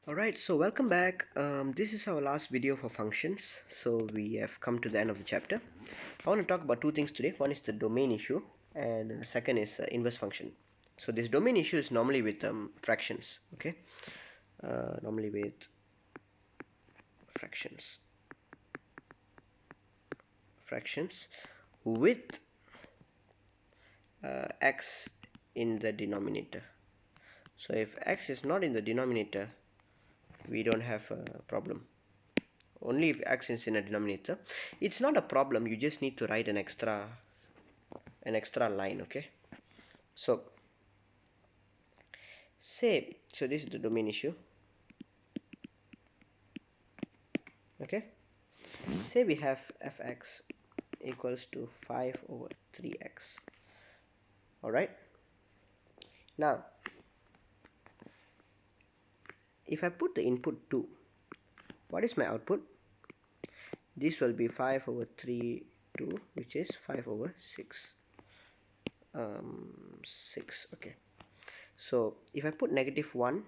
Alright, so welcome back. This is our last video for functions. So we have come to the end of the chapter. I want to talk about two things today. One is the domain issue, and the second is inverse function. So this domain issue is normally with fractions. Okay, normally with fractions, fractions with x in the denominator. So if x is not in the denominator, we don't have a problem. Only if x is in a denominator. It's not a problem, you just need to write an extra line. Okay, so this is the domain issue. Okay, say we have fx equals to 5 over 3x. Alright, now if I put the input 2, what is my output? This will be 5 over 3 2, which is 5 over 6. 6. Okay, so if I put -1,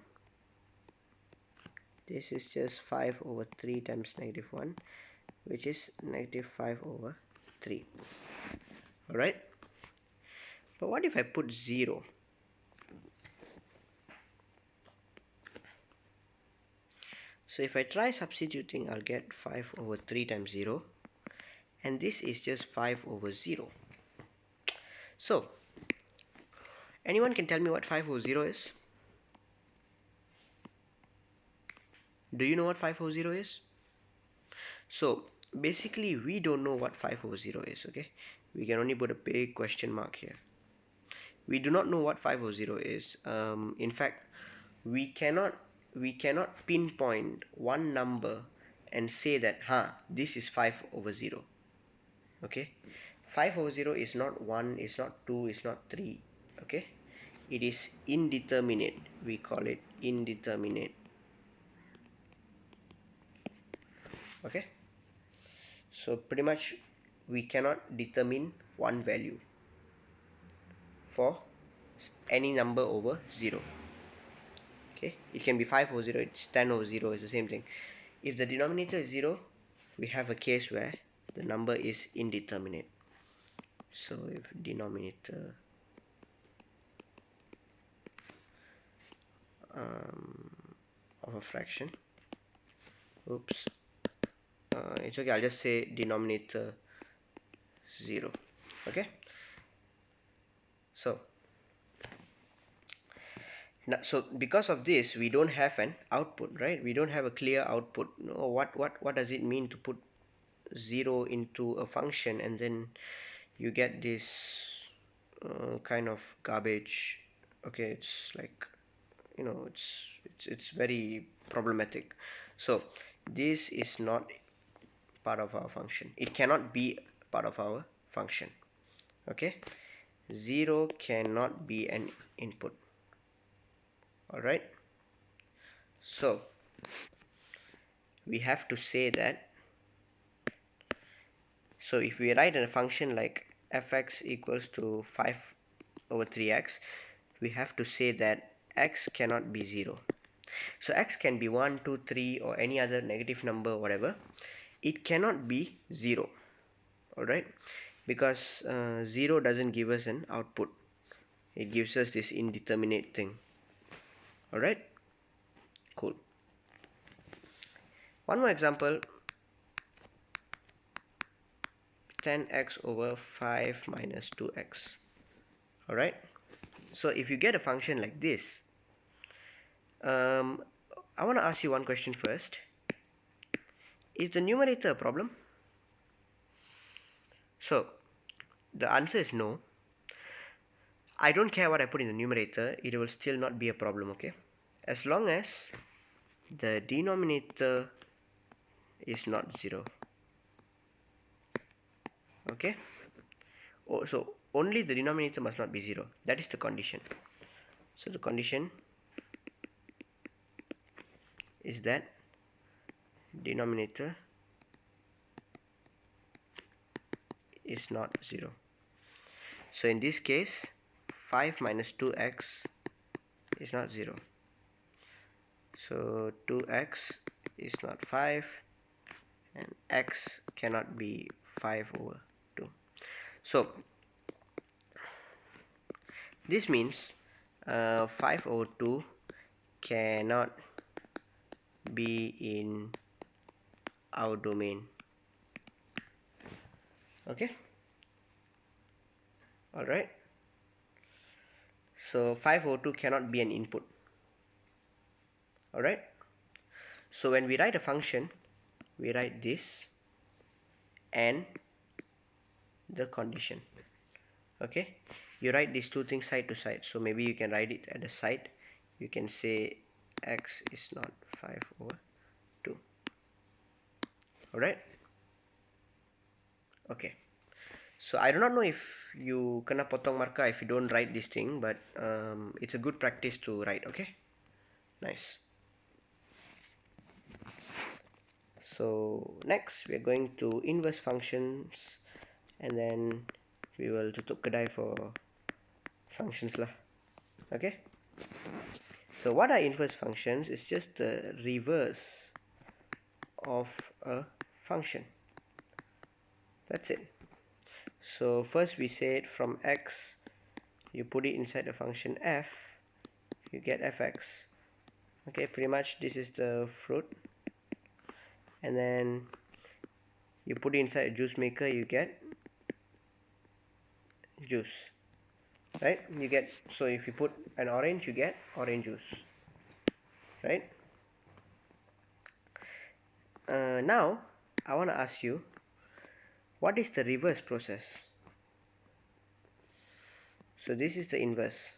this is just 5 over 3 times -1, which is -5 over 3. Alright, but what if I put 0? So if I try substituting, I'll get 5 over 3 times 0, and this is just 5 over 0. So anyone can tell me what 5 over 0 is? Do you know what 5 over 0 is? So basically we don't know what 5 over 0 is. Okay, we can only put a big question mark here. We do not know what 5 over 0 is. In fact, we cannot pinpoint one number and say that this is 5 over 0. Okay, 5 over 0 is not 1, it's not 2, it's not 3. Okay, it is indeterminate. We call it indeterminate. Okay, so pretty much we cannot determine one value for any number over 0. Okay, it can be 5 over 0, it's 10 over 0, it's the same thing. If the denominator is 0, we have a case where the number is indeterminate. So if denominator of a fraction, it's okay, I'll just say denominator 0. Okay, so now, so because of this, we don't have an output, right? We don't have a clear output. No, what does it mean to put 0 into a function and then you get this kind of garbage? Okay, it's like, it's very problematic. So this is not part of our function. It cannot be part of our function. Okay, 0 cannot be an input. Alright, so we have to say that. So if we write a function like fx equals to 5 over 3x, we have to say that x cannot be 0. So x can be 1, 2, 3 or any other negative number, whatever. It cannot be 0. Alright, because 0 doesn't give us an output. It gives us this indeterminate thing. Alright, cool. One more example. 10x over 5 minus 2x. Alright, so if you get a function like this, I want to ask you one question first. Is the numerator a problem? So the answer is no. I don't care what I put in the numerator, it will still not be a problem. Okay, as long as the denominator is not 0. Okay, so only the denominator must not be 0. That is the condition. So the condition is that denominator is not 0. So in this case, 5 minus 2x is not 0. So 2x is not 5, and x cannot be 5 over 2. So this means 5 over 2 cannot be in our domain. Okay, all right. So 5 over 2 cannot be an input. All right. So when we write a function, we write this and the condition. Okay, you write these two things side to side. So maybe you can write it at the side. You can say x is not 5 over 2. All right. Okay, so I do not know if you kena potong markah if you don't write this thing, but it's a good practice to write. Okay, nice. So next we are going to inverse functions, and then we will tutup kedai for functions lah. Okay, so what are inverse functions? It's just the reverse of a function. That's it. So first we said from x, you put it inside the function f, you get fx. Okay, pretty much this is the fruit, and then you put it inside a juice maker, you get juice, right? You get, so if you put an orange, you get orange juice, right? Now I want to ask you, what is the reverse process? So this is the inverse.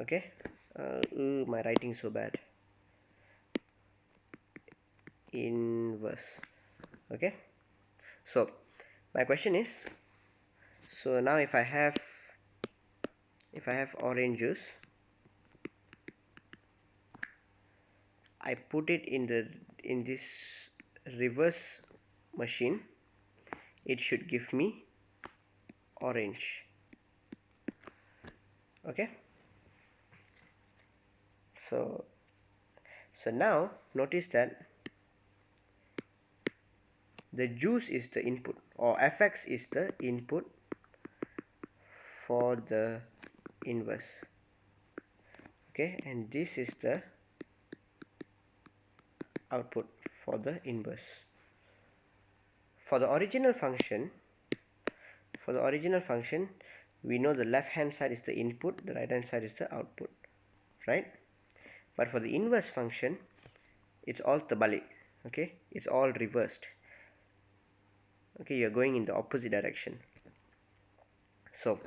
Okay, my writing is so bad. Inverse. Okay, so my question is, so now if I have orange juice, I put it in this reverse machine, it should give me orange. Okay, so now notice that the juice is the input, or fx is the input for the inverse. Okay, and this is the output for the inverse. For the original function, we know the left hand side is the input, the right hand side is the output, right? But for the inverse function, it's all terbalik. Okay, it's all reversed. Okay, you're going in the opposite direction. So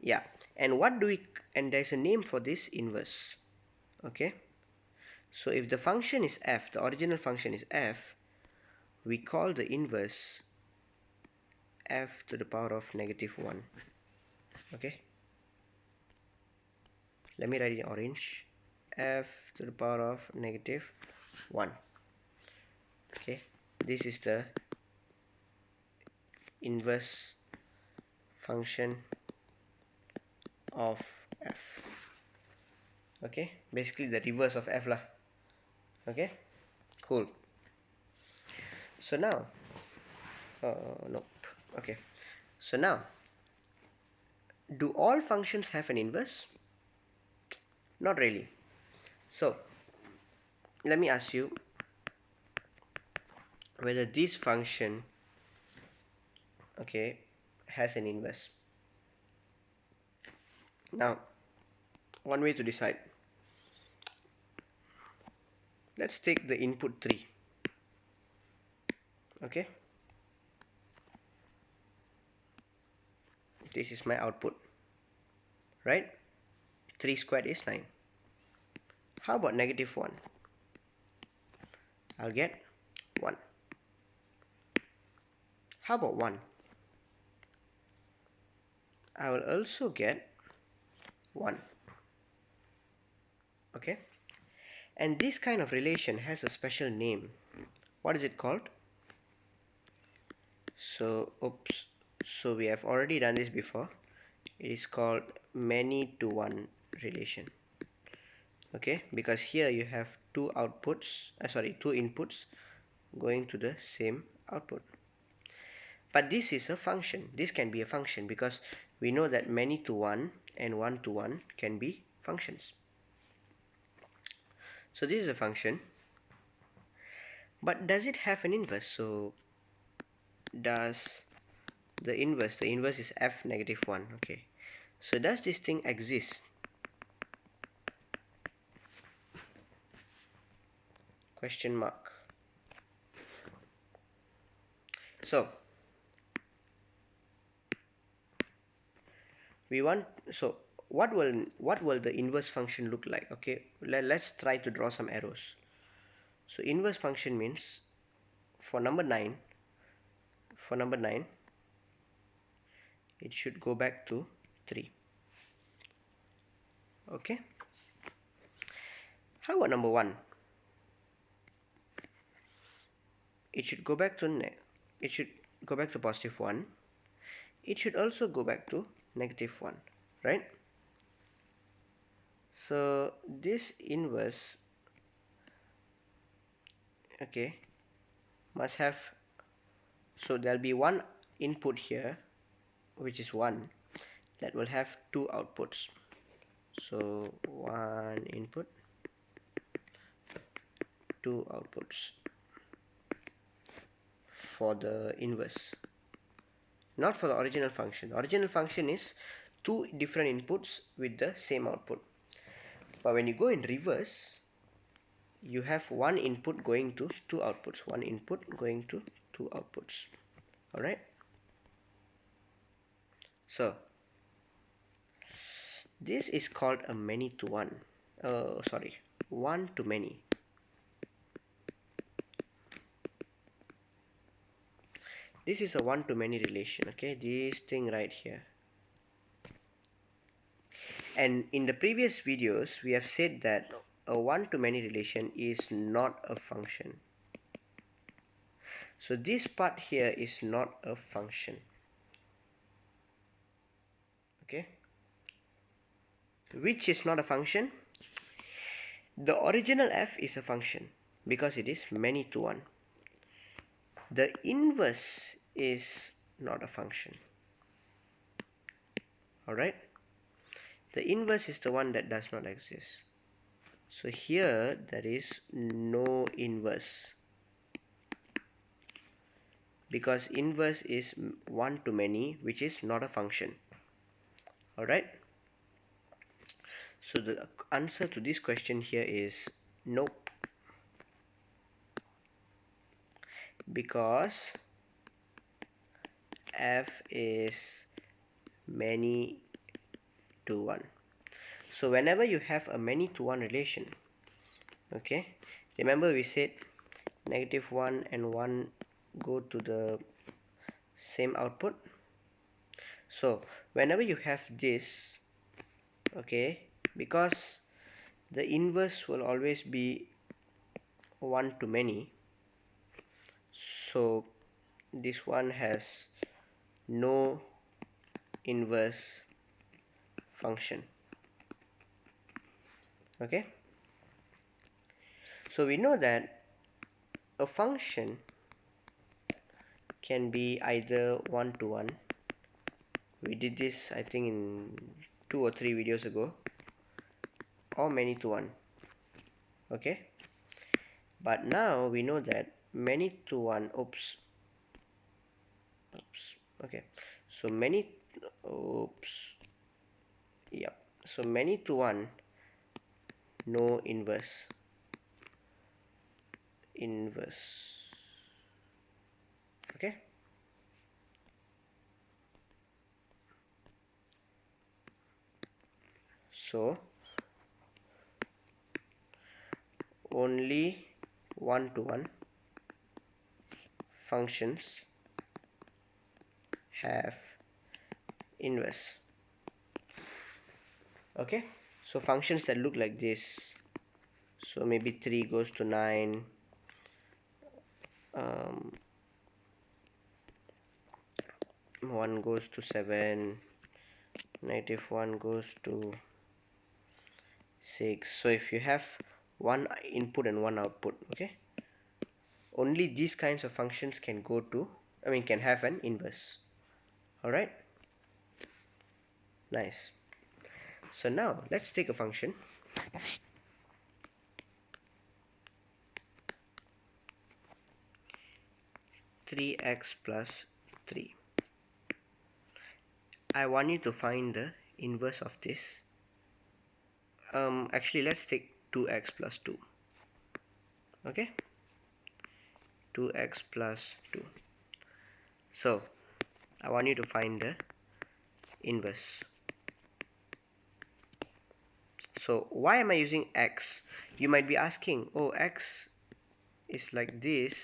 yeah, and there's a name for this inverse. Okay, so if the function is f, the original function is f, we call the inverse f to the power of -1. Okay, let me write it in orange, f to the power of -1. Okay, this is the inverse function of f. Okay, basically the reverse of f lah. Okay, cool. So now nope. Okay, so now, do all functions have an inverse? Not really. So let me ask you whether this function, okay, has an inverse. Now, one way to decide, let's take the input 3. Okay, this is my output, right? 3 squared is 9. How about -1? I'll get 1. How about 1? I will also get 1. Okay, and this kind of relation has a special name. What is it called? So oops, so we have already done this before. it is called many to one relation. Okay, because here you have two inputs going to the same output. But this is a function. This can be a function because we know that many to one and one to one can be functions. So this is a function. But does it have an inverse? So does the inverse is f negative 1. Okay, so does this thing exist? Question mark. So what will the inverse function look like? Okay, let's try to draw some arrows. So inverse function means for number 9 it should go back to 3. Okay, how about number 1? It should go back to positive 1. It should also go back to negative 1, right? So this inverse, okay, must have, so there'll be one input here which is 1 that will have two outputs. So one input, two outputs for the inverse, not for the original function. The original function is two different inputs with the same output. But when you go in reverse, you have one input going to two outputs, one input going to two outputs. Alright, so this is called a many to one, one to many. This is a one to many relation. Okay, this thing right here. And in the previous videos we have said that a one to many relation is not a function. So this part here is not a function. Okay, which is not a function? The original f is a function because it is many to one. The inverse is not a function. Alright, the inverse is the one that does not exist. So here there is no inverse because inverse is one to many, which is not a function. Alright, so the answer to this question here is nope, because f is many to one. So whenever you have a many to one relation, okay, remember we said negative 1 and 1 go to the same output. So whenever you have this, okay, because the inverse will always be one to many, so this one has no inverse function. Okay, so we know that a function can be either one to one. We did this I think in 2 or 3 videos ago, or many to one. Okay, but now we know that many to one, okay, so many, so many to one, no inverse. Okay, so only one to one functions have inverse. Okay, so functions that look like this, so maybe 3 goes to 9, 1 goes to 7, -1 goes to 6. So if you have one input and one output, okay, only these kinds of functions can go to, can have an inverse. Alright, nice. So now let's take a function. Three x plus 3. I want you to find the inverse of this. Actually, let's take 2x plus 2. Okay, 2x plus 2. So I want you to find the inverse. So why am I using x? You might be asking, oh, x is like this.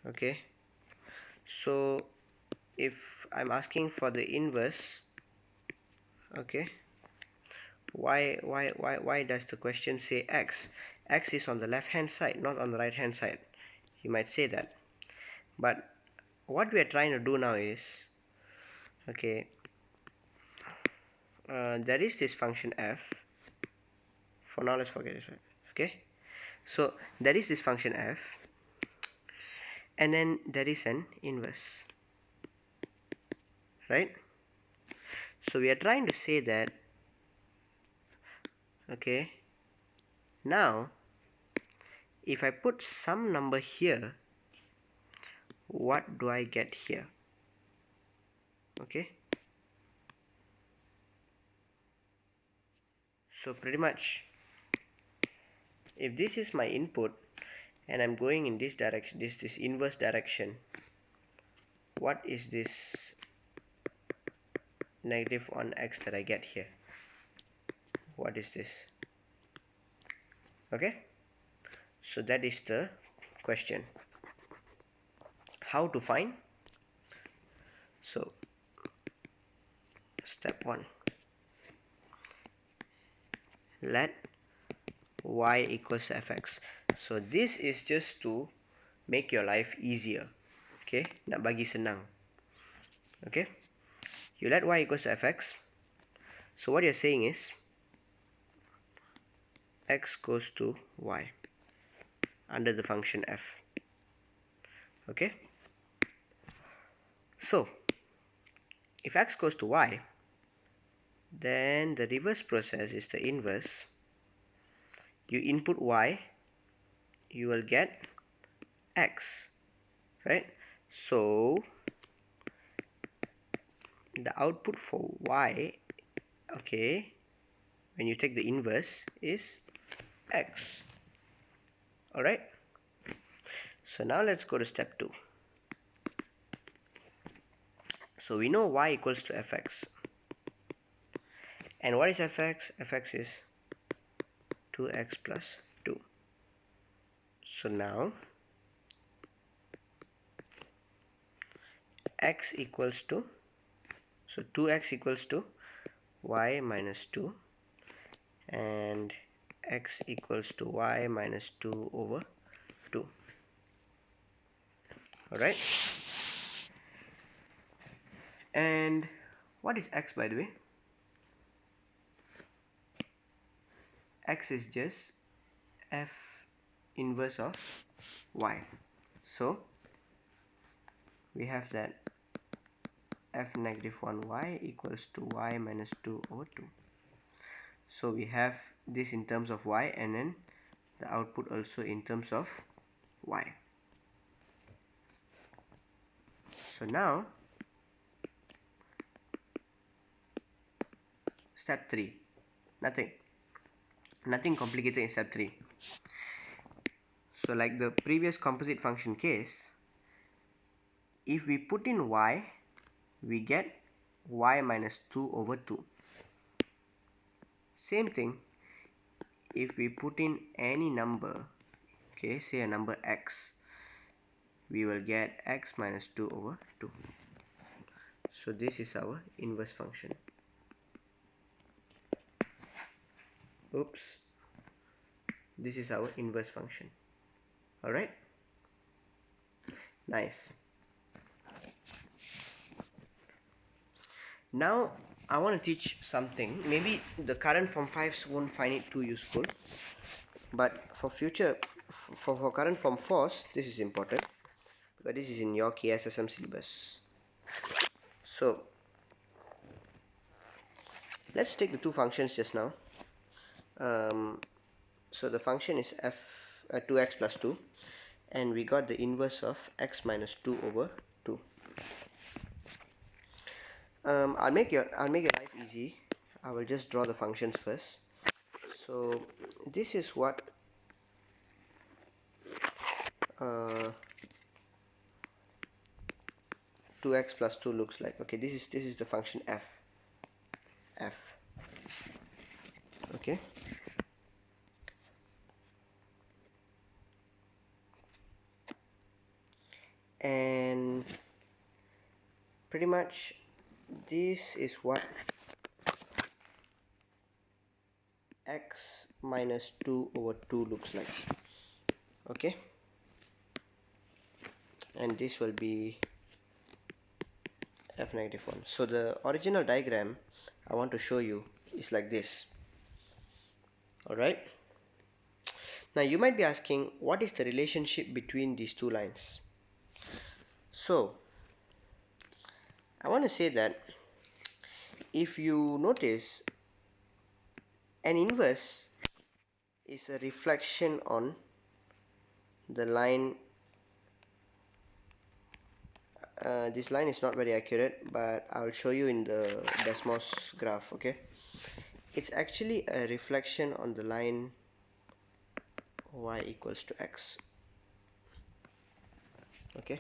Okay, so if I'm asking for the inverse, okay, why does the question say x? X is on the left hand side, not on the right hand side. You might say that, but what we are trying to do now is, okay, there is this function f. For now, let's forget it. Okay, so there is this function f, and then there is an inverse, right? So we are trying to say that, okay, now if I put some number here, what do I get here? Okay, so pretty much, if this is my input and I'm going in this direction, this inverse direction, what is this -1x that I get here? What is this? Okay, so that is the question. How to find? So step 1, let y equals to fx. So this is just to make your life easier. Okay, nak bagi senang. Okay, you let y equals to fx. So what you're saying is x goes to y under the function f. Okay, so if x goes to y, then the reverse process is the inverse. You input y, you will get x, right? So the output for y, okay, when you take the inverse, is x. Alright, so now let's go to step 2. So we know y equals to fx. And what is fx? Fx is 2x plus 2. So now x equals to, so 2x equals to y minus 2, and x equals to y minus 2 over 2. Alright, and what is x, by the way? X is just f inverse of y. So we have that f -1y equals to y minus 2 over 2. So we have this in terms of y, and then the output also in terms of y. So now step 3, nothing complicated in step 3. So like the previous composite function case, if we put in y, we get y minus 2 over 2. Same thing, if we put in any number, okay, say a number x, we will get x minus 2 over 2. So this is our inverse function. Oops, this is our inverse function. Alright, nice. Now I want to teach something. Maybe the current form 5s won't find it too useful, but for future, for current form 4s, this is important because this is in your KSSM syllabus. So let's take the two functions just now. So the function is 2x plus 2, and we got the inverse of x minus 2 over 2. I'll make your life easy. I will just draw the functions first. So this is what 2x plus 2 looks like. Okay, this is the function f. Okay, and pretty much this is what x minus 2 over 2 looks like. Okay, and this will be f negative 1. So the original diagram I want to show you is like this. Alright, now you might be asking, what is the relationship between these two lines? So I want to say that if you notice, an inverse is a reflection on the line. This line is not very accurate, but I'll show you in the Desmos graph. Okay, it's actually a reflection on the line y equals to x. Okay,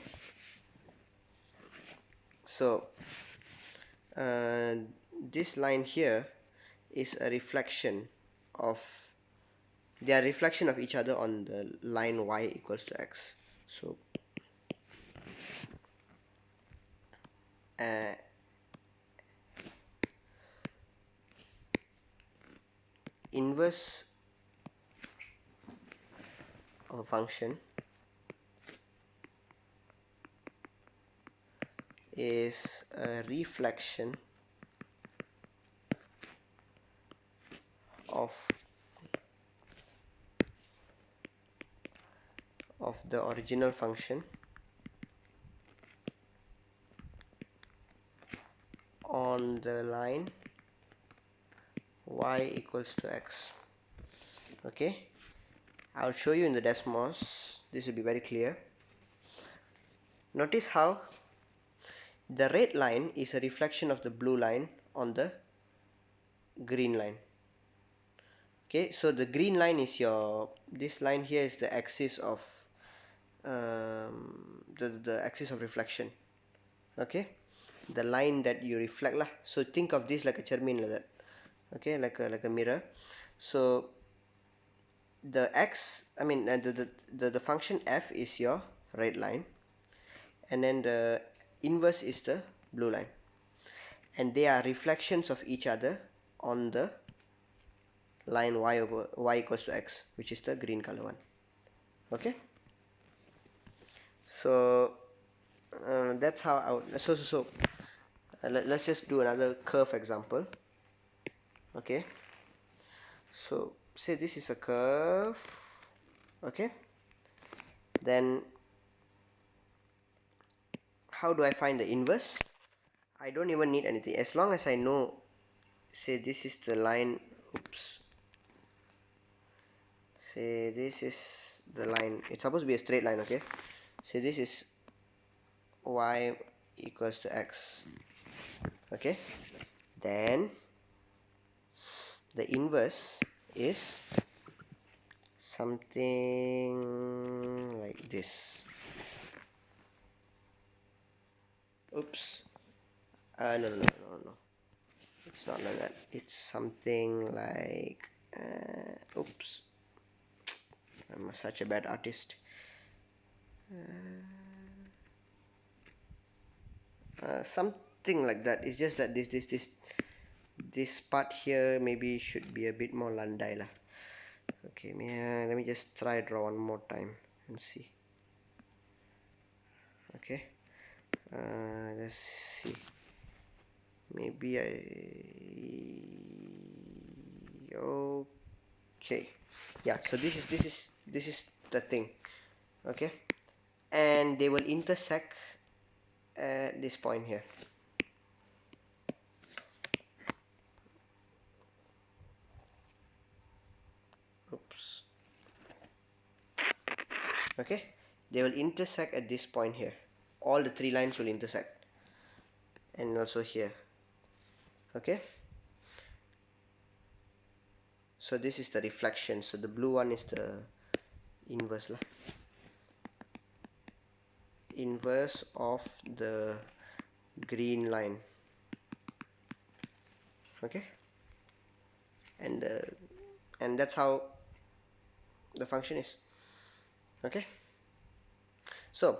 so this line here is a reflection of, they are reflection of each other on the line y equals to x. So inverse of a function is a reflection of the original function on the line y equals to x. Okay, I'll show you in the Desmos. This will be very clear. Notice how the red line is a reflection of the blue line on the green line. Okay, so the green line is your, this line here is the axis of the axis of reflection. Okay, the line that you reflect lah. So think of this like a cermin like that. Okay, like a mirror. So the x, I mean the function f is your red line, and then the inverse is the blue line, and they are reflections of each other on the line y over y equals to x, which is the green color one. Okay, so that's how I would, let's just do another curve example. Okay, so say this is a curve. Okay, then how do I find the inverse? I don't even need anything, as long as I know, say this is the line, oops, say this is the line, it's supposed to be a straight line. Okay, say this is y equals to x. Okay, then the inverse is something like this. Oops, no, it's not like that. It's something like oops, I'm such a bad artist. Something like that. It's just that this part here maybe should be a bit more landai lah. Okay, let me just try draw one more time and see. Okay, let's see. maybe okay, yeah. So this is the thing, okay, and they will intersect at this point here. Oops. Okay, they will intersect at this point here. All the three lines will intersect, and also here. Okay, so this is the reflection. So the blue one is the inverse lah. Inverse of the green line. Okay, and that's how the function is. Okay, so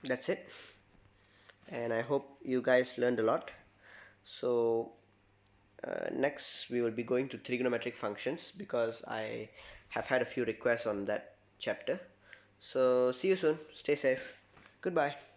that's it, and I hope you guys learned a lot. So next we will be going to trigonometric functions because I have had a few requests on that chapter. So see you soon, stay safe, goodbye.